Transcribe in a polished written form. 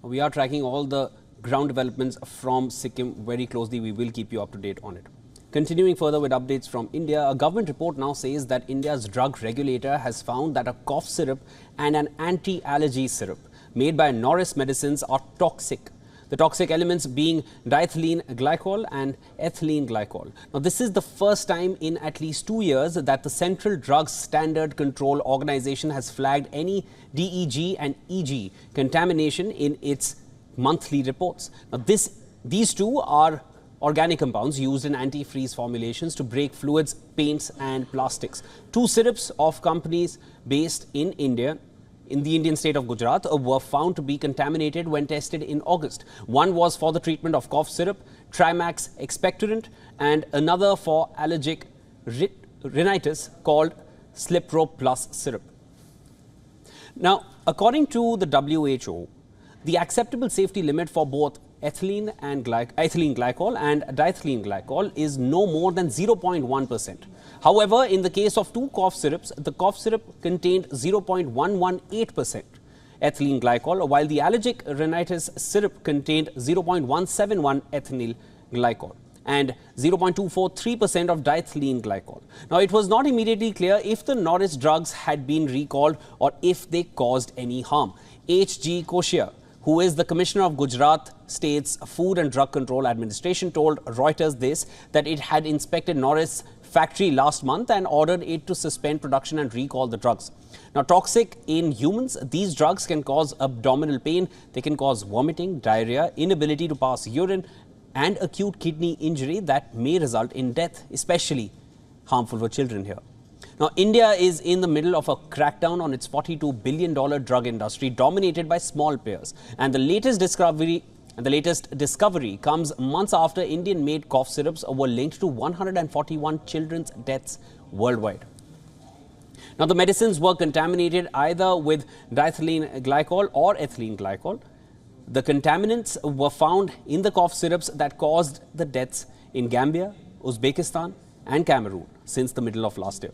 We are tracking all the ground developments from Sikkim very closely. We will keep you up to date on it. Continuing further with updates from India, a government report now says that India's drug regulator has found that a cough syrup and an anti-allergy syrup made by Norris Medicines are toxic. The toxic elements being diethylene glycol and ethylene glycol. Now, this is the first time in at least 2 years that the Central Drugs Standard Control Organization has flagged any DEG and EG contamination in its monthly reports. Now, these two are organic compounds used in antifreeze formulations to break fluids, paints and plastics. Two syrups of companies based in India, in the Indian state of Gujarat, were found to be contaminated when tested in August. One was for the treatment of cough syrup, Trimax expectorant, and another for allergic rhinitis called Slipro Plus syrup. Now, according to the WHO, the acceptable safety limit for both ethylene glycol and diethylene glycol is no more than 0.1%. However, in the case of two cough syrups, the cough syrup contained 0.118% ethylene glycol, while the allergic rhinitis syrup contained 0.171 ethylene glycol and 0.243% of diethylene glycol. Now, it was not immediately clear if the Norris drugs had been recalled or if they caused any harm. H.G. Koshia, who is the Commissioner of Gujarat State's Food and Drug Control Administration, told Reuters that it had inspected Norris factory last month and ordered it to suspend production and recall the drugs. Now, toxic in humans, these drugs can cause abdominal pain, they can cause vomiting, diarrhea, inability to pass urine and acute kidney injury that may result in death, especially harmful for children here. Now, India is in the middle of a crackdown on its $42 billion drug industry dominated by small players. And the latest discovery comes months after Indian-made cough syrups were linked to 141 children's deaths worldwide. Now, the medicines were contaminated either with diethylene glycol or ethylene glycol. The contaminants were found in the cough syrups that caused the deaths in Gambia, Uzbekistan and Cameroon since the middle of last year.